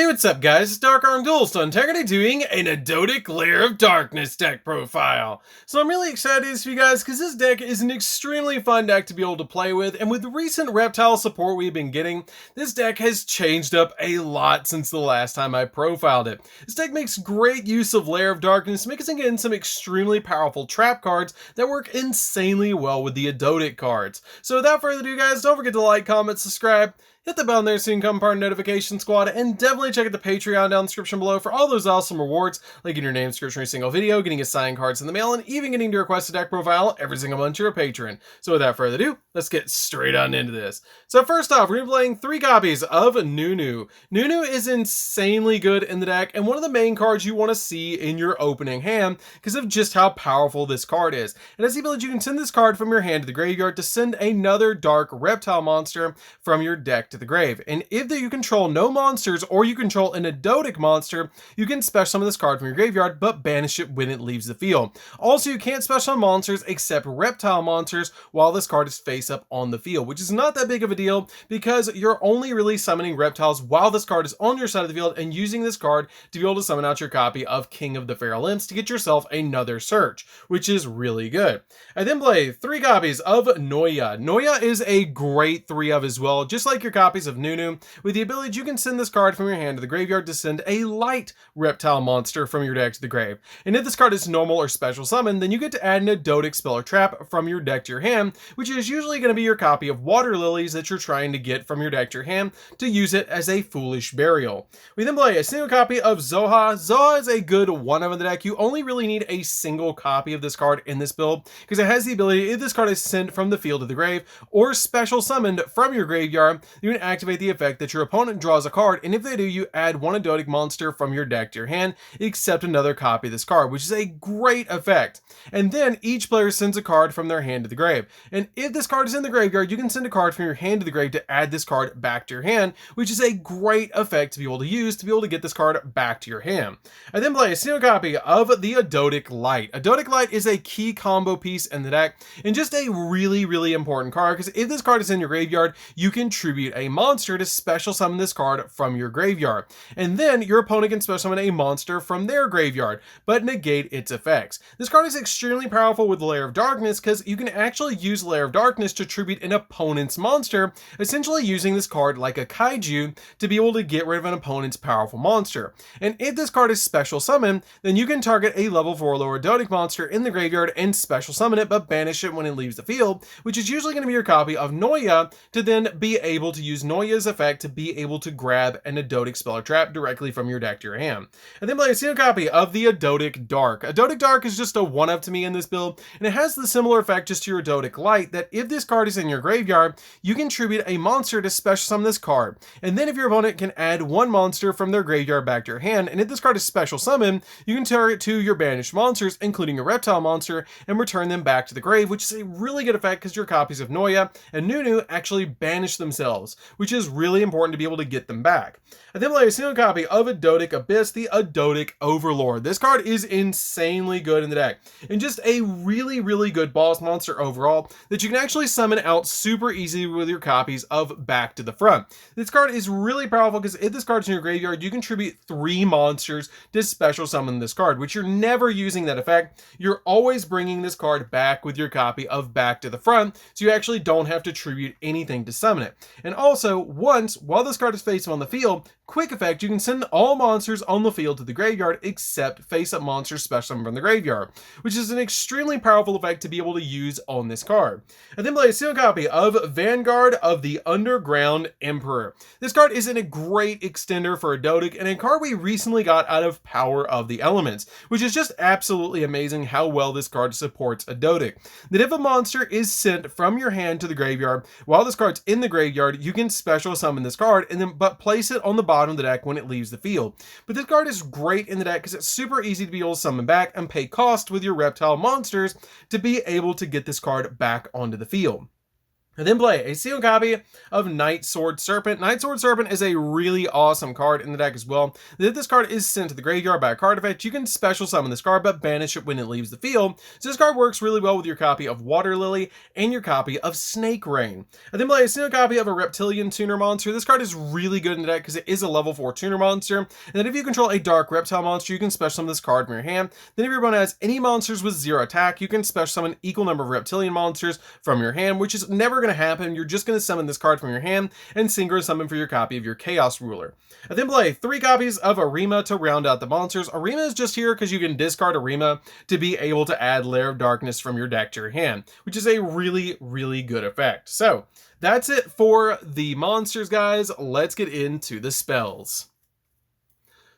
Hey, what's up guys, it's DarkArmedDuelist on Integrity doing an Ogdoadic Lair of Darkness deck profile. So I'm really excited for you guys because this deck is an extremely fun deck to be able to play with, and with the recent reptile support we've been getting, this deck has changed up a lot since the last time I profiled it. This deck makes great use of Lair of Darkness, mixing in some extremely powerful trap cards that work insanely well with the Ogdoadic cards. So without further ado guys, don't forget to like, comment, subscribe, hit the bell in there so you can become part of the notification squad, and definitely check out the Patreon down in the description below for all those awesome rewards, like getting your name description every single video, getting assigned cards in the mail, and even getting to request a deck profile every single month you're a patron. So without further ado, let's get straight on into this. So first off, we're going to be playing 3 copies of Nunu. Nunu is insanely good in the deck, and one of the main cards you want to see in your opening hand because of just how powerful this card is. It has the ability you can send this card from your hand to the graveyard to send another dark reptile monster from your deck to the grave, and if you control no monsters or you control an Ogdoadic monster, you can special summon this card from your graveyard but banish it when it leaves the field. Also, you can't special summon monsters except reptile monsters while this card is face up on the field, which is not that big of a deal because you're only really summoning reptiles while this card is on your side of the field and using this card to be able to summon out your copy of King of the Feral Imps to get yourself another search, which is really good. I then play 3 copies of Noya. Noya is a great 3 of as well, just like your copies of Nunu, with the ability you can send this card from your hand to the graveyard to send a light reptile monster from your deck to the grave. And if this card is normal or special summon, then you get to add an Ogdoadic spell or trap from your deck to your hand, which is usually going to be your copy of Water Lilies that you're trying to get from your deck to your hand to use it as a foolish burial. We then play a single copy of Zoha. Zoha is a good 1 of in the deck. You only really need a single copy of this card in this build because it has the ability, if this card is sent from the field to the grave or special summoned from your graveyard, you can activate the effect that your opponent draws a card, and if they do, you add 1 Ogdoadic monster from your deck to your hand except another copy of this card, which is a great effect. And then each player sends a card from their hand to the grave, and if this card is in the graveyard, you can send a card from your hand to the grave to add this card back to your hand, which is a great effect to be able to use to be able to get this card back to your hand. I then play a single copy of the Ogdoadic Light. Ogdoadic Light is a key combo piece in the deck and just a really important card because if this card is in your graveyard, you can tribute a monster to special summon this card from your graveyard, and then your opponent can special summon a monster from their graveyard but negate its effects. This card is extremely powerful with Lair of Darkness because you can actually use Lair of Darkness to tribute an opponent's monster, essentially using this card like a kaiju to be able to get rid of an opponent's powerful monster. And if this card is special summoned, then you can target a level 4 lower Ogdoadic monster in the graveyard and special summon it but banish it when it leaves the field, which is usually going to be your copy of Noya to then be able to use Noya's effect to be able to grab an Ogdoadic spell or trap directly from your deck to your hand. And then play a single copy of the Ogdoadic Dark. Ogdoadic Dark is just a 1 to me in this build, and it has the similar effect just to your Ogdoadic Light that if this card is in your graveyard, you can tribute a monster to special summon this card, and then if your opponent can add 1 monster from their graveyard back to your hand, and if this card is special summoned, you can target 2 your banished monsters, including a reptile monster, and return them back to the grave, which is a really good effect because your copies of Noya and Nunu actually banish themselves, which is really important to be able to get them back. I then play a single copy of Ogdoadic Abyss, the Ogdoadic Overlord. This card is insanely good in the deck, and just a really good boss monster overall that you can actually summon out super easily with your copies of Back to the Front. This card is really powerful because if this card's in your graveyard, you contribute 3 monsters to special summon this card, which you're never using that effect. You're always bringing this card back with your copy of Back to the Front, so you actually don't have to tribute anything to summon it. And also, once, while this card is face up on the field, quick effect, you can send all monsters on the field to the graveyard except face-up monsters special summon from the graveyard, which is an extremely powerful effect to be able to use on this card. And then play a single copy of Vanguard of the Underground Emperor. This card is a great extender for Ogdoadic and a card we recently got out of Power of the Elements, which is just absolutely amazing how well this card supports Ogdoadic. That if a monster is sent from your hand to the graveyard while this card's in the graveyard, you can special summon this card and then place it on the bottom of the deck when it leaves the field. But this card is great in the deck because it's super easy to be able to summon back and pay cost with your reptile monsters to be able to get this card back onto the field. And then play a single copy of Night Sword Serpent. Night Sword Serpent is a really awesome card in the deck as well. If this card is sent to the graveyard by a card effect, you can special summon this card but banish it when it leaves the field. So this card works really well with your copy of Water Lily and your copy of Snake Rain. And then play a single copy of a Reptilian Tuner monster. This card is really good in the deck because it is a level 4 tuner monster. And then if you control a Dark Reptile monster, you can special summon this card from your hand. Then if your opponent has any monsters with 0 attack, you can special summon equal number of Reptilian monsters from your hand, which is never going to happen. You're just going to summon this card from your hand and synchro summon for your copy of your Chaos Ruler. And then play 3 copies of Arima to round out the monsters. Arima is just here because you can discard Arima to be able to add Lair of Darkness from your deck to your hand, which is a really, really good effect. So that's it for the monsters, guys. Let's get into the spells.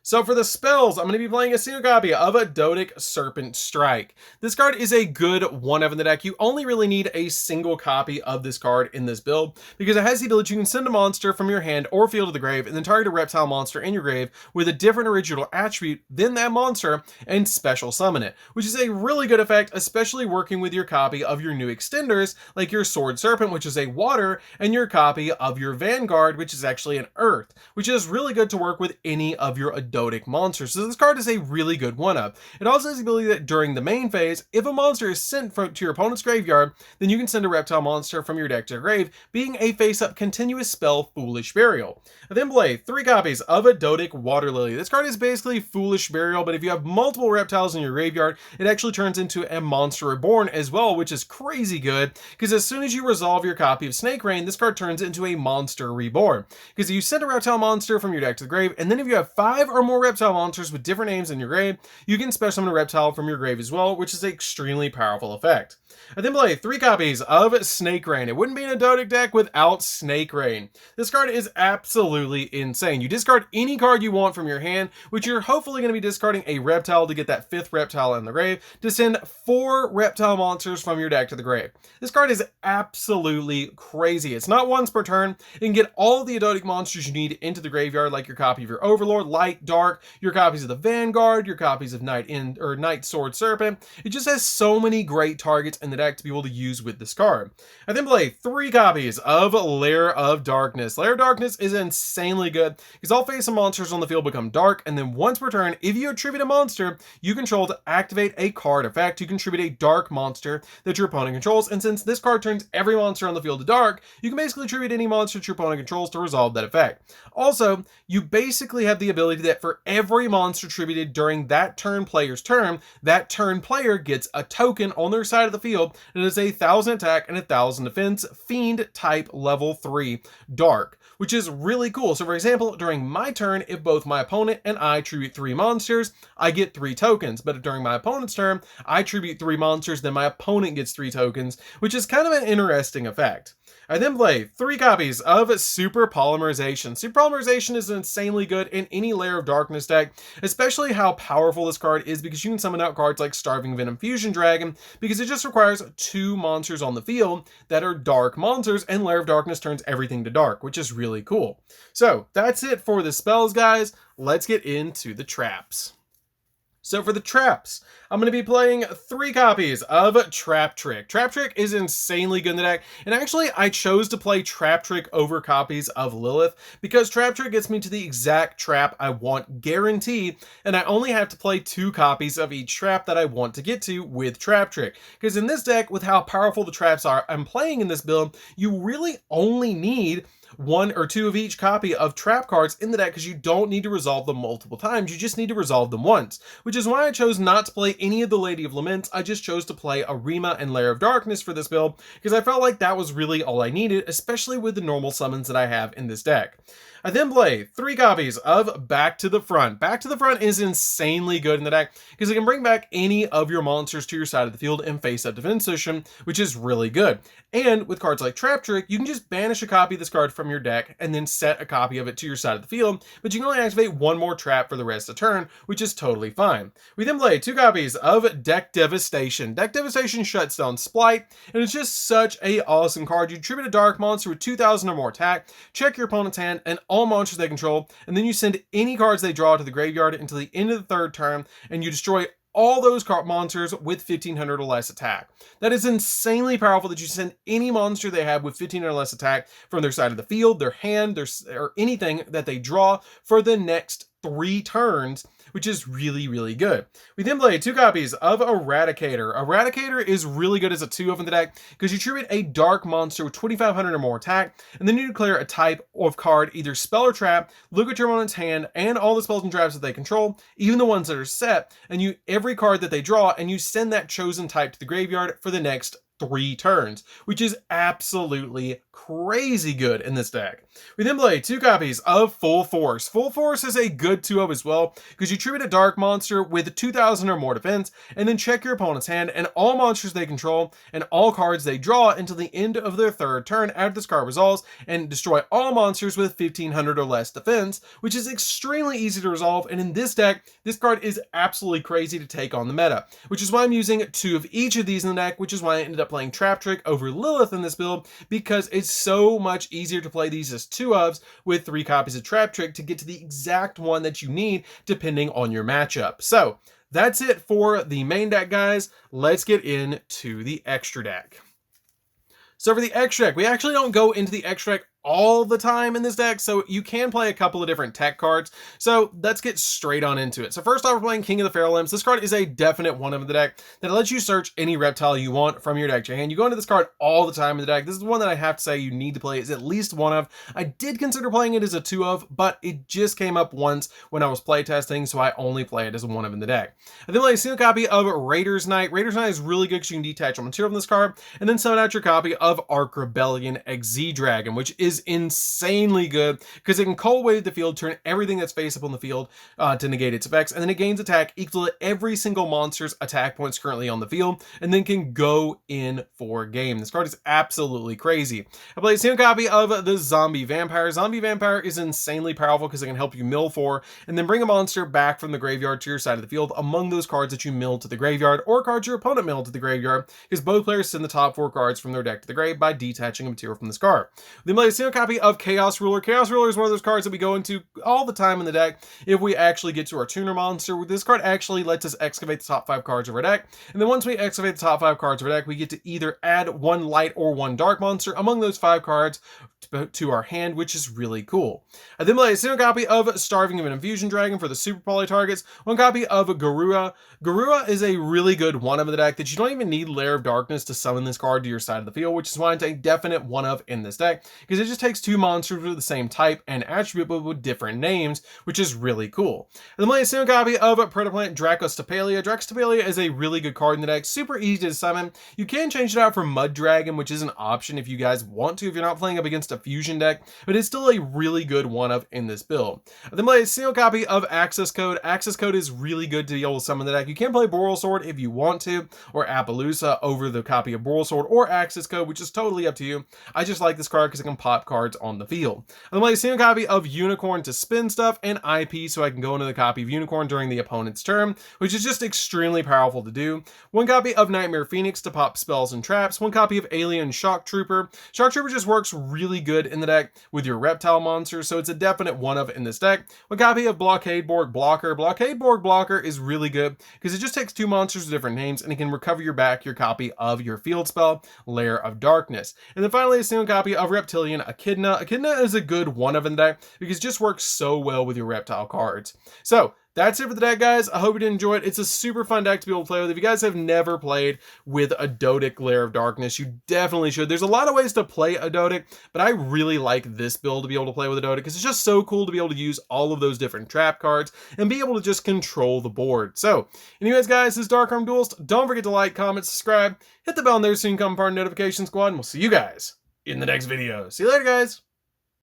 So for the spells, I'm going to be playing a single copy of Ogdoadic Serpent Strike. This card is a good 1-of in the deck. You only really need a single copy of this card in this build because it has the ability you can send a monster from your hand or field to the grave and then target a reptile monster in your grave with a different original attribute than that monster and special summon it, which is a really good effect, especially working with your copy of your new extenders like your Sword Serpent, which is a water, and your copy of your Vanguard, which is actually an earth, which is really good to work with any of your Ogdoadic monsters. So this card is a really good 1-of. It also has the ability that during the main phase, if a monster is sent to your opponent's graveyard, then you can send a reptile monster from your deck to your grave, being a face-up continuous spell Foolish Burial. And then play 3 copies of Ogdoadic Water Lily. This card is basically Foolish Burial, but if you have multiple reptiles in your graveyard, it actually turns into a Monster Reborn as well, which is crazy good, because as soon as you resolve your copy of Snake Rain, this card turns into a Monster Reborn. Because you send a reptile monster from your deck to the grave, and then if you have 5 or more reptile monsters with different names in your grave, you can special summon a reptile from your grave as well, which is an extremely powerful effect. And then play 3 copies of Snake Rain. It wouldn't be an Ogdoadic deck without Snake Rain. This card is absolutely insane. You discard any card you want from your hand, which you're hopefully going to be discarding a reptile to get that 5th reptile in the grave, to send 4 reptile monsters from your deck to the grave. This card is absolutely crazy. It's not once per turn. You can get all the Ogdoadic monsters you need into the graveyard, like your copy of your Overlord, Light, Dark, your copies of the Vanguard, your copies of Night Sword Serpent. It just has so many great targets in the deck to be able to use with this card. I then play 3 copies of Lair of Darkness. Lair of Darkness is insanely good because all face-up monsters on the field become dark, and then once per turn, if you attribute a monster you control to activate a card effect, you contribute a dark monster that your opponent controls, and since this card turns every monster on the field to dark, you can basically attribute any monster that your opponent controls to resolve that effect. Also, you basically have the ability that for every monster attributed during that player's turn, that turn player gets a token on their side of the field that is 1,000 attack and 1,000 defense, fiend type level 3 dark, which is really cool. So for example, during my turn, if both my opponent and I attribute 3 monsters, I get 3 tokens. But if during my opponent's turn, I attribute 3 monsters, then my opponent gets 3 tokens, which is kind of an interesting effect. I then play 3 copies of Super Polymerization. Super Polymerization is insanely good in any Lair of Darkness deck, especially how powerful this card is because you can summon out cards like Starving Venom Fusion Dragon because it just requires 2 monsters on the field that are dark monsters, and Lair of Darkness turns everything to dark, which is really cool. So that's it for the spells, guys. Let's get into the traps. So for the traps, I'm going to be playing 3 copies of Trap Trick. Trap Trick is insanely good in the deck, and actually I chose to play Trap Trick over copies of Lilith because Trap Trick gets me to the exact trap I want guaranteed, and I only have to play 2 copies of each trap that I want to get to with Trap Trick. Because in this deck, with how powerful the traps are I'm playing in this build, you really only need 1 or 2 of each copy of trap cards in the deck because you don't need to resolve them multiple times, you just need to resolve them once, which is why I chose not to play any of the Lady of Laments. I just chose to play Arima and Lair of Darkness for this build because I felt like that was really all I needed, especially with the normal summons that I have in this deck. I then play 3 copies of Back to the Front. Back to the Front is insanely good in the deck because it can bring back any of your monsters to your side of the field in face-up defense position, which is really good. And with cards like Trap Trick, you can just banish a copy of this card from your deck and then set a copy of it to your side of the field, but you can only activate 1 more trap for the rest of the turn, which is totally fine. We then play 2 copies of Deck Devastation. Deck Devastation shuts down Splight, and it's just such a awesome card. You tribute a dark monster with 2,000 or more attack, check your opponent's hand, and all monsters they control, and then you send any cards they draw to the graveyard until the end of the 3rd turn, and you destroy all those monsters with 1500 or less attack. That is insanely powerful that you send any monster they have with 1500 or less attack from their side of the field, their hand, or anything that they draw for the next 3 turns, which is really, really good. We then play 2 copies of Eradicator. Eradicator is really good as a 2-of in the deck because you tribute a dark monster with 2500 or more attack, and then you declare a type of card, either spell or trap, look at your opponent's hand and all the spells and traps that they control, even the ones that are set, and you every card that they draw, and you send that chosen type to the graveyard for the next 3 turns, which is absolutely crazy good in this deck. We then play 2 copies of Full Force. Full Force is a good 2-of as well, because you tribute a dark monster with 2000 or more defense, and then check your opponent's hand and all monsters they control and all cards they draw until the end of their 3rd turn after this card resolves, and destroy all monsters with 1500 or less defense, which is extremely easy to resolve. And in this deck, this card is absolutely crazy to take on the meta, which is why I'm using 2 of each of these in the deck, which is why I ended up playing Trap Trick over Lilith in this build, because it's so much easier to play these as 2-ofs with 3 copies of Trap Trick to get to the exact one that you need depending on your matchup. So that's it for the main deck, guys. Let's get into the extra deck. So for the extra deck, we actually don't go into the extra deck all the time in this deck, so you can play a couple of different tech cards. So let's get straight on into it. So first off, we're playing King of the Feral Limbs. This card is a definite 1-of in the deck that lets you search any reptile you want from your deck to your hand. You go into this card all the time in the deck. This is one that I have to say you need to play. It's at least 1-of. I did consider playing it as a 2-of, but it just came up once when I was playtesting, so I only play it as a 1-of in the deck. I then play a single copy of Raiders Knight. Raiders Knight is really good because you can detach all material from this card, and then summon out your copy of Ark Rebellion XZ Dragon, which is insanely good because it can cold wave the field, turn everything that's face up on the field to negate its effects, and then it gains attack equal to every single monster's attack points currently on the field, and then can go in for game. This card is absolutely crazy. I played a single copy of the Zombie Vampire. Zombie Vampire is insanely powerful because it can help you mill 4 and then bring a monster back from the graveyard to your side of the field among those cards that you milled to the graveyard or cards your opponent milled to the graveyard, because both players send the top 4 cards from their deck to the grave by detaching a material from this card. Then play a single copy of Chaos Ruler. Chaos Ruler is one of those cards that we go into all the time in the deck if we actually get to our tuner monster. This card actually lets us excavate the top 5 cards of our deck, and then once we excavate the top 5 cards of our deck, we get to either add 1 light or 1 dark monster among those 5 cards to our hand, which is really cool. I then play a single copy of Starving of an Infusion Dragon for the super poly targets, 1 copy of Garura. Garura is a really good 1-of in the deck that you don't even need Lair of Darkness to summon this card to your side of the field, which is why it's a definite 1-of in this deck, because it just takes 2 monsters with the same type and attribute but with different names, which is really cool. And then play a single copy of Predaplant Dracostapelia. Dracostapelia is a really good card in the deck, super easy to summon. You can change it out for Mud Dragon, which is an option if you guys want to, if you're not playing up against a fusion deck, but it's still a really good 1-of in this build. I then play a single copy of Access Code. Access Code is really good to be able to summon the deck. You can play Boral Sword if you want to, or Appaloosa over the copy of Boral Sword or Access Code, which is totally up to you. I just like this card because it can pop cards on the field. I then play a single copy of Unicorn to spin stuff, and IP so I can go into the copy of Unicorn during the opponent's turn, which is just extremely powerful to do. 1 copy of Nightmare Phoenix to pop spells and traps. 1 copy of Alien Shock Trooper. Shock Trooper just works really good in the deck with your reptile monsters, so it's a definite 1-of in this deck. 1 copy of Blockade Borg Blocker. Blockade Borg Blocker is really good because it just takes 2 monsters with different names, and it can recover your copy of your field spell, Lair of Darkness. And then finally, a single copy of Reptilian Echidna. Echidna is a good 1-of in the deck because it just works so well with your reptile cards. So that's it for the deck, guys. I hope you did enjoy it. It's a super fun deck to be able to play with. If you guys have never played with Ogdoadic Lair of Darkness, you definitely should. There's a lot of ways to play Ogdoadic, but I really like this build to be able to play with Ogdoadic because it's just so cool to be able to use all of those different trap cards and be able to just control the board. So, anyways, guys, this is DarkArmedDuelist. Don't forget to like, comment, subscribe, hit the bell, and there so you can become part of the notification squad, and we'll see you guys in the next video. See you later, guys.